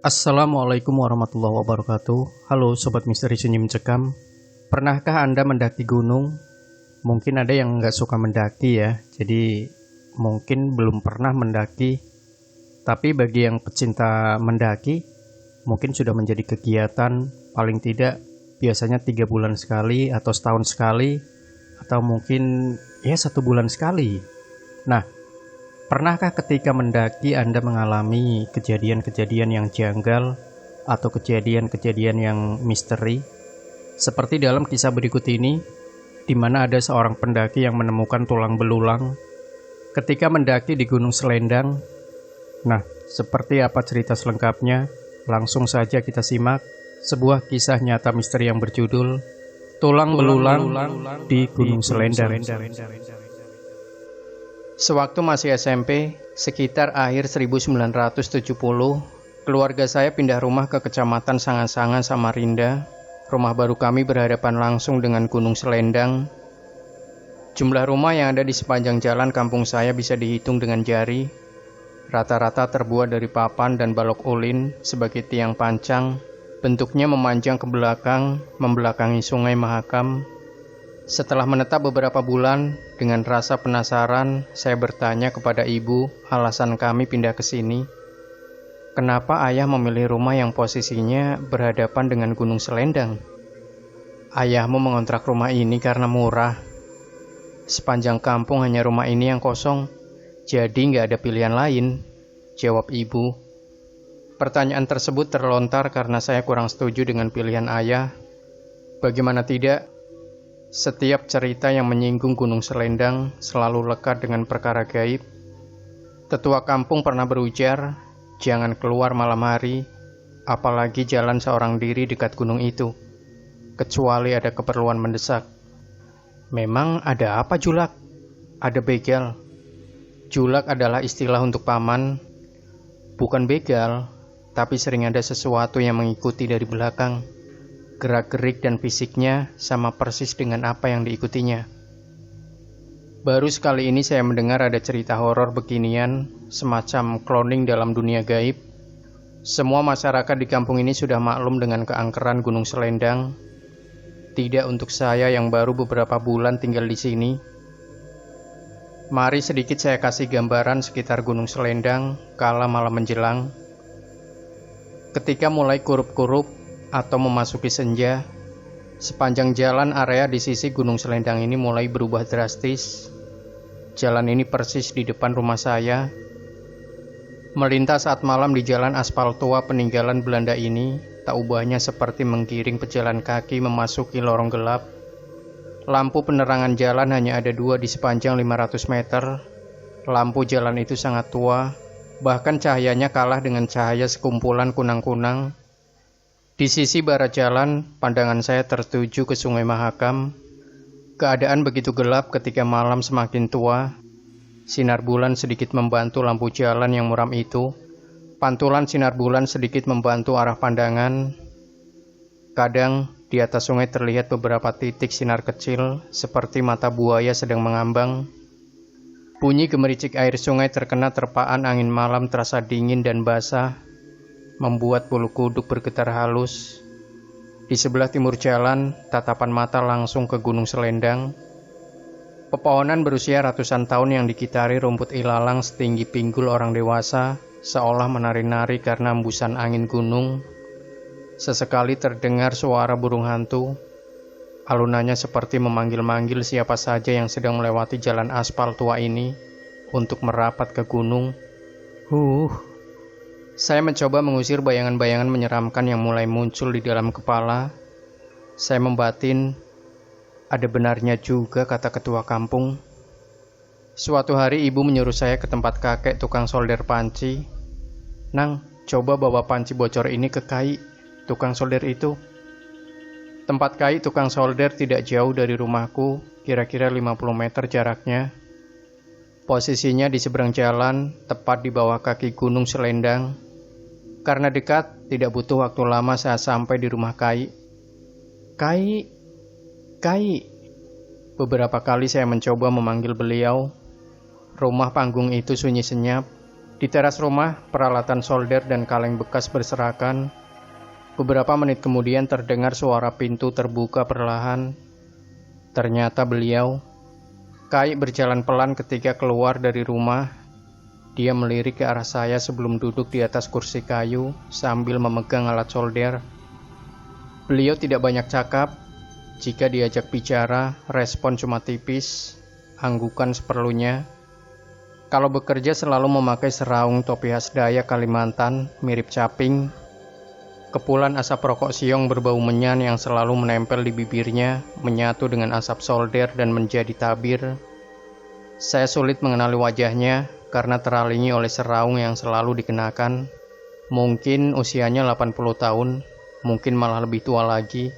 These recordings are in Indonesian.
Assalamualaikum warahmatullahi wabarakatuh. Halo Sobat Misteri Sunyi Mencekam. Pernahkah Anda mendaki gunung? Mungkin ada yang nggak suka mendaki ya, jadi mungkin belum pernah mendaki. Tapi bagi yang pecinta mendaki, mungkin sudah menjadi kegiatan paling tidak biasanya 3 bulan sekali atau setahun sekali, atau mungkin ya 1 bulan sekali. Nah, pernahkah ketika mendaki Anda mengalami kejadian-kejadian yang janggal atau kejadian-kejadian yang misteri? Seperti dalam kisah berikut ini, di mana ada seorang pendaki yang menemukan tulang belulang ketika mendaki di Gunung Selendang. Nah, seperti apa cerita selengkapnya? Langsung saja kita simak sebuah kisah nyata misteri yang berjudul Tulang Belulang di Gunung Selendang. Sewaktu masih SMP, sekitar akhir 1970, keluarga saya pindah rumah ke Kecamatan Sangan-Sangan, Samarinda. Rumah baru kami berhadapan langsung dengan Gunung Selendang. Jumlah rumah yang ada di sepanjang jalan kampung saya bisa dihitung dengan jari. Rata-rata terbuat dari papan dan balok ulin sebagai tiang pancang. Bentuknya memanjang ke belakang, membelakangi Sungai Mahakam. Setelah menetap beberapa bulan, dengan rasa penasaran, saya bertanya kepada ibu alasan kami pindah ke sini. Kenapa ayah memilih rumah yang posisinya berhadapan dengan Gunung Selendang? Ayahmu mengontrak rumah ini karena murah. Sepanjang kampung hanya rumah ini yang kosong, jadi nggak ada pilihan lain, jawab ibu. Pertanyaan tersebut terlontar karena saya kurang setuju dengan pilihan ayah. Bagaimana tidak? Setiap cerita yang menyinggung Gunung Selendang selalu lekat dengan perkara gaib. Tetua kampung pernah berujar, jangan keluar malam hari, apalagi jalan seorang diri dekat gunung itu, kecuali ada keperluan mendesak. Memang ada apa julak? Ada begal. Julak adalah istilah untuk paman, bukan begal, tapi sering ada sesuatu yang mengikuti dari belakang. Gerak-gerik dan fisiknya sama persis dengan apa yang diikutinya. Baru sekali ini saya mendengar ada cerita horor beginian, semacam cloning dalam dunia gaib. Semua masyarakat di kampung ini sudah maklum dengan keangkeran Gunung Selendang. Tidak untuk saya yang baru beberapa bulan tinggal di sini. Mari sedikit saya kasih gambaran sekitar Gunung Selendang kala malam menjelang. Ketika mulai kurup-kurup atau memasuki senja, sepanjang jalan area di sisi Gunung Selendang ini mulai berubah drastis. Jalan ini persis di depan rumah saya. Melintas saat malam di jalan aspal tua peninggalan Belanda ini, tak ubahnya seperti menggiring pejalan kaki memasuki lorong gelap. Lampu penerangan jalan hanya ada 2 di sepanjang 500 meter. Lampu jalan itu sangat tua, bahkan cahayanya kalah dengan cahaya sekumpulan kunang-kunang. Di sisi barat jalan, pandangan saya tertuju ke Sungai Mahakam. Keadaan begitu gelap ketika malam semakin tua. Sinar bulan sedikit membantu lampu jalan yang muram itu. Pantulan sinar bulan sedikit membantu arah pandangan. Kadang, di atas sungai terlihat beberapa titik sinar kecil, seperti mata buaya sedang mengambang. Bunyi gemericik air sungai terkena terpaan angin malam terasa dingin dan basah, membuat bulu kuduk bergetar halus. Di sebelah timur jalan, tatapan mata langsung ke Gunung Selendang. Pepohonan berusia ratusan tahun yang dikitari rumput ilalang setinggi pinggul orang dewasa, seolah menari-nari karena embusan angin gunung. Sesekali terdengar suara burung hantu. Alunannya seperti memanggil-manggil siapa saja yang sedang melewati jalan aspal tua ini untuk merapat ke gunung. Saya mencoba mengusir bayangan-bayangan menyeramkan yang mulai muncul di dalam kepala. Saya membatin, ada benarnya juga kata ketua kampung. Suatu hari ibu menyuruh saya ke tempat kakek tukang solder panci. Nang, coba bawa panci bocor ini ke Kai, tukang solder itu. Tempat Kai tukang solder tidak jauh dari rumahku, kira-kira 50 meter jaraknya. Posisinya di seberang jalan, tepat di bawah kaki Gunung Selendang. Karena dekat, tidak butuh waktu lama saya sampai di rumah Kai. Kai. Beberapa kali saya mencoba memanggil beliau. Rumah panggung itu sunyi senyap. Di teras rumah, peralatan solder dan kaleng bekas berserakan. Beberapa menit kemudian terdengar suara pintu terbuka perlahan. Ternyata beliau. Kai berjalan pelan ketika keluar dari rumah. Dia melirik ke arah saya sebelum duduk di atas kursi kayu sambil memegang alat solder. Beliau tidak banyak cakap. Jika diajak bicara, respon cuma tipis, anggukan seperlunya. Kalau bekerja selalu memakai seraung topi khas Dayak Kalimantan, mirip caping. Kepulan asap rokok siong berbau menyan yang selalu menempel di bibirnya, menyatu dengan asap solder dan menjadi tabir. Saya sulit mengenali wajahnya karena teralingi oleh seraung yang selalu dikenakan. Mungkin usianya 80 tahun, mungkin malah lebih tua lagi.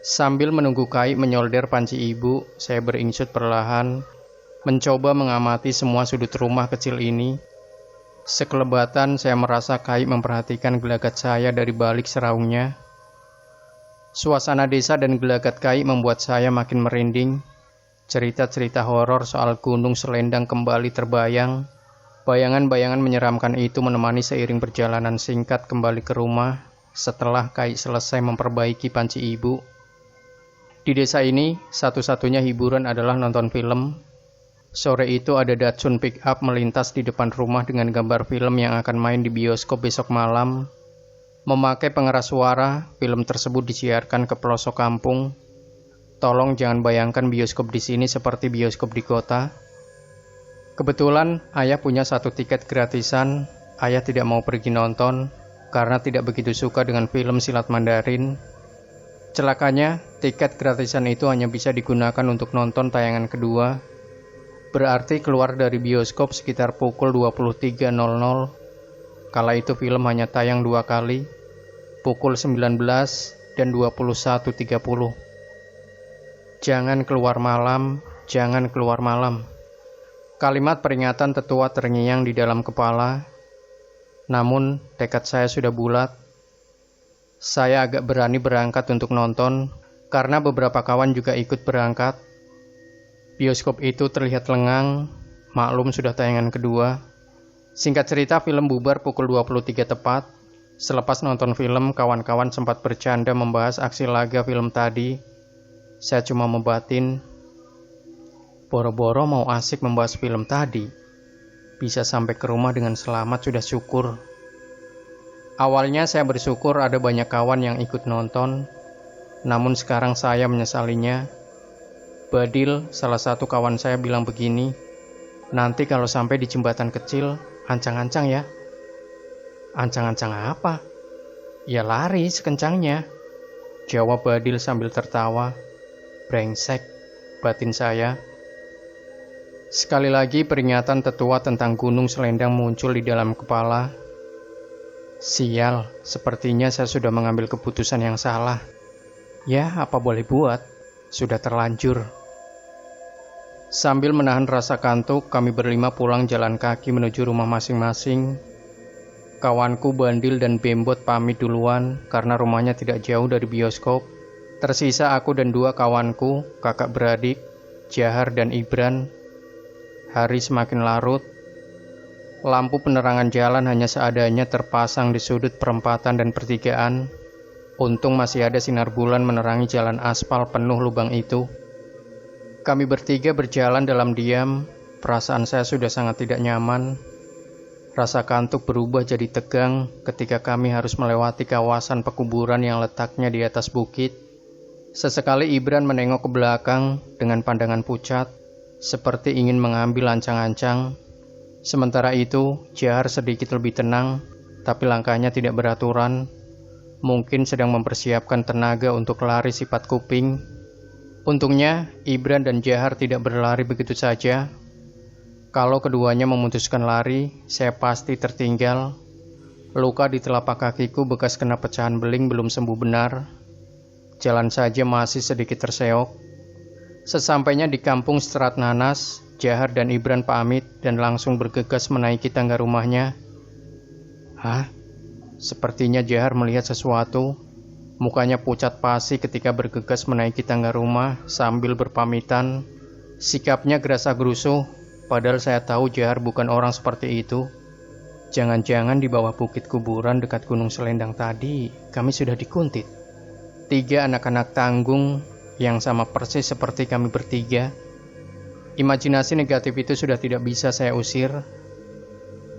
Sambil menunggu Kai menyolder panci ibu, saya beringsut perlahan, mencoba mengamati semua sudut rumah kecil ini. Sekelebatan saya merasa Kai memperhatikan gelagat saya dari balik seraungnya. Suasana desa dan gelagat Kai membuat saya makin merinding. Cerita-cerita horor soal gunung selendang kembali terbayang. Bayangan-bayangan menyeramkan itu menemani seiring perjalanan singkat kembali ke rumah setelah Kai selesai memperbaiki panci ibu. Di desa ini, satu-satunya hiburan adalah nonton film. Sore itu ada Datsun pick-up melintas di depan rumah dengan gambar film yang akan main di bioskop besok malam. Memakai pengeras suara, film tersebut disiarkan ke pelosok kampung. Tolong jangan bayangkan bioskop di sini seperti bioskop di kota. Kebetulan ayah punya satu tiket gratisan. Ayah tidak mau pergi nonton karena tidak begitu suka dengan film silat Mandarin. Celakanya, tiket gratisan itu hanya bisa digunakan untuk nonton tayangan kedua. Berarti keluar dari bioskop sekitar pukul 23.00. Kala itu film hanya tayang 2 kali, pukul 19 dan 21.30. Jangan keluar malam, jangan keluar malam. Kalimat peringatan tetua terngiang di dalam kepala. Namun, tekad saya sudah bulat. Saya agak berani berangkat untuk nonton, karena beberapa kawan juga ikut berangkat. Bioskop itu terlihat lengang, maklum sudah tayangan kedua. Singkat cerita, film bubar pukul 23 tepat. Selepas nonton film, kawan-kawan sempat bercanda membahas aksi laga film tadi. Saya cuma membatin, boro-boro mau asik membahas film tadi. Bisa sampai ke rumah dengan selamat sudah syukur. Awalnya saya bersyukur ada banyak kawan yang ikut nonton, namun sekarang saya menyesalinya. Badil, salah satu kawan saya bilang begini, nanti kalau sampai di jembatan kecil, ancang-ancang ya. Ancang-ancang apa? Ya lari sekencangnya, jawab Badil sambil tertawa. Brengsek, batin saya. Sekali lagi peringatan tetua tentang gunung selendang muncul di dalam kepala. Sial, sepertinya saya sudah mengambil keputusan yang salah. Ya, apa boleh buat, sudah terlanjur. Sambil menahan rasa kantuk, kami berlima pulang jalan kaki menuju rumah masing-masing. Kawanku Bandil dan Bembot pamit duluan karena rumahnya tidak jauh dari bioskop. Tersisa aku dan 2 kawanku, kakak beradik, Jahar dan Ibran. Hari semakin larut. Lampu penerangan jalan hanya seadanya terpasang di sudut perempatan dan pertigaan. Untung masih ada sinar bulan menerangi jalan aspal penuh lubang itu. Kami bertiga berjalan dalam diam. Perasaan saya sudah sangat tidak nyaman. Rasa kantuk berubah jadi tegang ketika kami harus melewati kawasan pekuburan yang letaknya di atas bukit. Sesekali Ibran menengok ke belakang dengan pandangan pucat, seperti ingin mengambil ancang-ancang. Sementara itu, Jahar sedikit lebih tenang, tapi langkahnya tidak beraturan. Mungkin sedang mempersiapkan tenaga untuk lari sifat kuping. Untungnya, Ibran dan Jahar tidak berlari begitu saja. Kalau keduanya memutuskan lari, saya pasti tertinggal. Luka di telapak kakiku bekas kena pecahan beling belum sembuh benar. Jalan saja masih sedikit terseok. Sesampainya di kampung Serat Nanas, Jahar dan Ibran pamit dan langsung bergegas menaiki tangga rumahnya. Hah? Sepertinya Jahar melihat sesuatu. Mukanya pucat pasi ketika bergegas menaiki tangga rumah sambil berpamitan. Sikapnya gerasa-gerusuh, padahal saya tahu Jahar bukan orang seperti itu. Jangan-jangan di bawah bukit kuburan dekat Gunung Selendang tadi, kami sudah dikuntit. 3 anak-anak tanggung yang sama persis seperti kami bertiga. Imajinasi negatif itu sudah tidak bisa saya usir.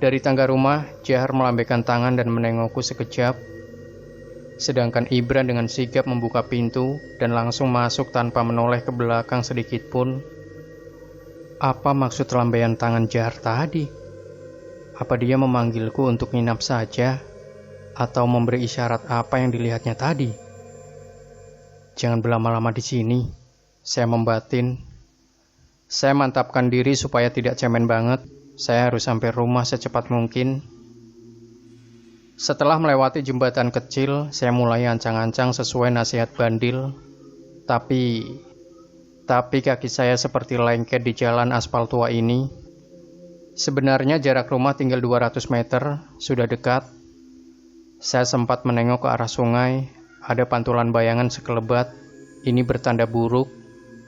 Dari tangga rumah, Jahar melambaikan tangan dan menengokku sekejap. Sedangkan Ibran dengan sigap membuka pintu dan langsung masuk tanpa menoleh ke belakang sedikit pun. Apa maksud lambaian tangan Jahar tadi? Apa dia memanggilku untuk nginap saja? Atau memberi isyarat apa yang dilihatnya tadi? Jangan berlama-lama di sini, saya membatin. Saya mantapkan diri supaya tidak cemen banget. Saya harus sampai rumah secepat mungkin. Setelah melewati jembatan kecil, saya mulai ancang-ancang sesuai nasihat Bandil. Tapi kaki saya seperti lengket di jalan aspal tua ini. Sebenarnya jarak rumah tinggal 200 meter, sudah dekat. Saya sempat menengok ke arah sungai, ada pantulan bayangan sekelebat. Ini bertanda buruk.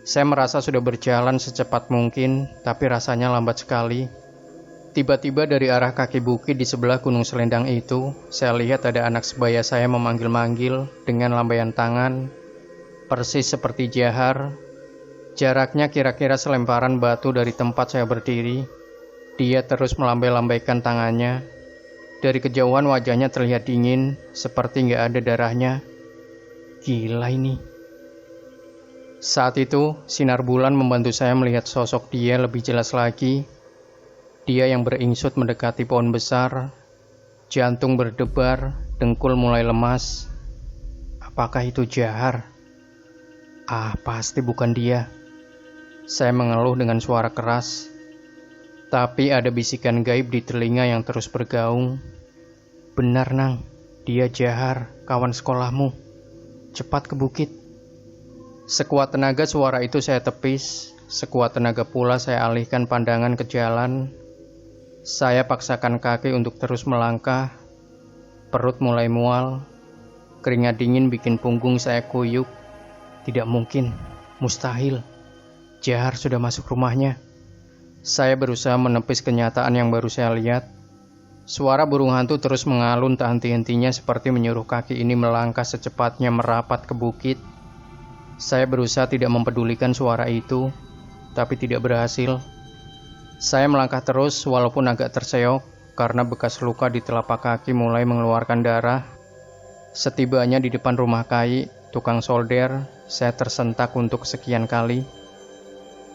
Saya merasa sudah berjalan secepat mungkin, tapi rasanya lambat sekali. Tiba-tiba dari arah kaki bukit di sebelah Gunung Selendang itu, saya lihat ada anak sebaya saya memanggil-manggil dengan lambaian tangan, persis seperti Jahar. Jaraknya kira-kira selemparan batu dari tempat saya berdiri. Dia terus melambai-lambaikan tangannya. Dari kejauhan wajahnya terlihat dingin, seperti nggak ada darahnya. Gila ini. Saat itu, sinar bulan membantu saya melihat sosok dia lebih jelas lagi. Dia yang beringsut mendekati pohon besar, jantung berdebar, dengkul mulai lemas. Apakah itu Jahar? Pasti bukan dia. Saya mengeluh dengan suara keras. Tapi ada bisikan gaib di telinga yang terus bergaung. Benar Nang, dia Jahar, kawan sekolahmu. Cepat ke bukit. Sekuat tenaga suara itu saya tepis. Sekuat tenaga pula saya alihkan pandangan ke jalan. Saya paksakan kaki untuk terus melangkah. Perut mulai mual. Keringat dingin bikin punggung saya kuyup. Tidak mungkin, mustahil. Jahar sudah masuk rumahnya. Saya berusaha menepis kenyataan yang baru saya lihat. Suara burung hantu terus mengalun tak henti-hentinya seperti menyuruh kaki ini melangkah secepatnya merapat ke bukit. Saya berusaha tidak mempedulikan suara itu, tapi tidak berhasil. Saya melangkah terus walaupun agak terseok karena bekas luka di telapak kaki mulai mengeluarkan darah. Setibanya di depan rumah Kai, tukang solder, saya tersentak untuk sekian kali.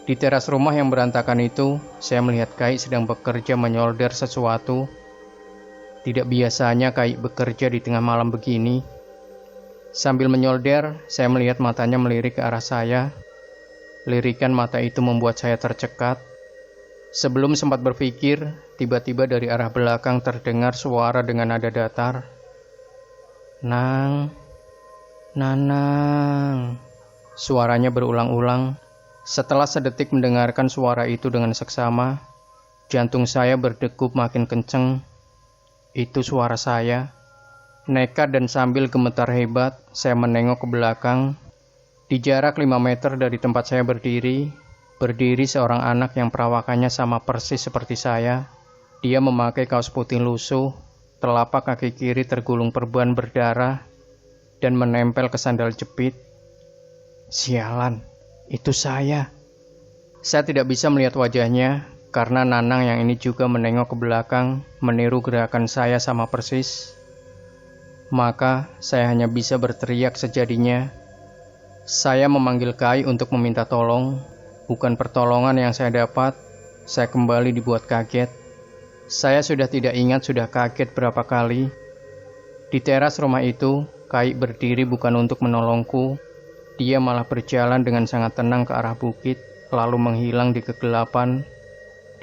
Di teras rumah yang berantakan itu, saya melihat Kai sedang bekerja menyolder sesuatu. Tidak biasanya Kai bekerja di tengah malam begini. Sambil menyolder, saya melihat matanya melirik ke arah saya. Lirikan mata itu membuat saya tercekat. Sebelum sempat berpikir, tiba-tiba dari arah belakang terdengar suara dengan nada datar. Nang, Nanang. Suaranya berulang-ulang. Setelah sedetik mendengarkan suara itu dengan seksama, jantung saya berdegup makin kenceng. Itu suara saya. Nekat dan sambil gemetar hebat, saya menengok ke belakang. Di jarak 5 meter dari tempat saya berdiri seorang anak yang perawakannya sama persis seperti saya. Dia memakai kaos putih lusuh, telapak kaki kiri tergulung perban berdarah, dan menempel ke sandal jepit. Sialan, itu saya. Saya tidak bisa melihat wajahnya, karena Nanang yang ini juga menengok ke belakang, meniru gerakan saya sama persis. Maka, saya hanya bisa berteriak sejadinya. Saya memanggil Kai untuk meminta tolong. Bukan pertolongan yang saya dapat, saya kembali dibuat kaget. Saya sudah tidak ingat sudah kaget berapa kali. Di teras rumah itu, Kai berdiri bukan untuk menolongku. Dia malah berjalan dengan sangat tenang ke arah bukit, lalu menghilang di kegelapan,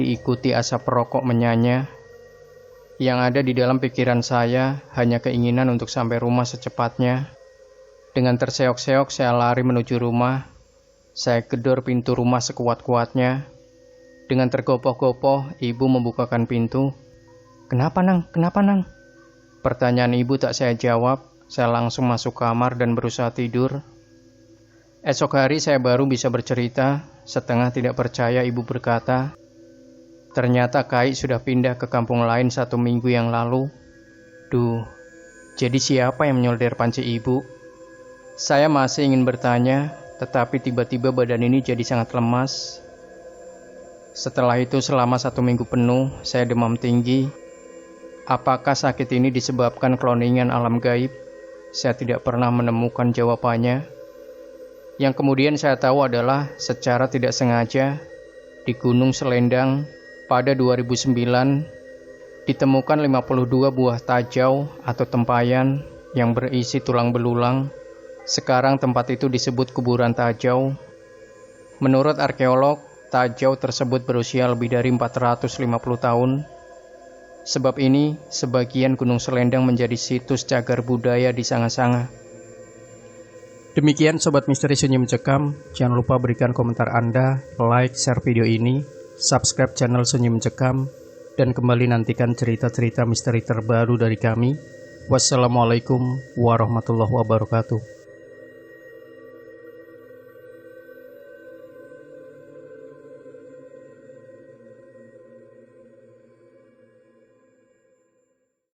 diikuti asap rokok menyanya. Yang ada di dalam pikiran saya hanya keinginan untuk sampai rumah secepatnya. Dengan terseok-seok saya lari menuju rumah. Saya gedor pintu rumah sekuat-kuatnya. Dengan tergopoh-gopoh, ibu membukakan pintu. Kenapa Nang? Kenapa Nang? Pertanyaan ibu tak saya jawab. Saya langsung masuk kamar dan berusaha tidur. Esok hari saya baru bisa bercerita. Setengah tidak percaya ibu berkata, Ternyata Kai sudah pindah ke kampung lain 1 minggu yang lalu. Duh, jadi siapa yang menyolder panci ibu? Saya masih ingin bertanya, tetapi tiba-tiba badan ini jadi sangat lemas. Setelah itu selama 1 minggu penuh, saya demam tinggi. Apakah sakit ini disebabkan cloningan alam gaib? Saya tidak pernah menemukan jawabannya. Yang kemudian saya tahu adalah secara tidak sengaja, di Gunung Selendang, pada 2009, ditemukan 52 buah tajau atau tempayan yang berisi tulang belulang. Sekarang tempat itu disebut kuburan tajau. Menurut arkeolog, tajau tersebut berusia lebih dari 450 tahun. Sebab ini, sebagian Gunung Selendang menjadi situs cagar budaya di Sanga-Sanga. Demikian Sobat Misteri Sunyi Mencekam. Jangan lupa berikan komentar Anda, like, share video ini, subscribe channel Sunyi Mencekam, dan kembali nantikan cerita-cerita misteri terbaru dari kami. Wassalamualaikum warahmatullahi wabarakatuh.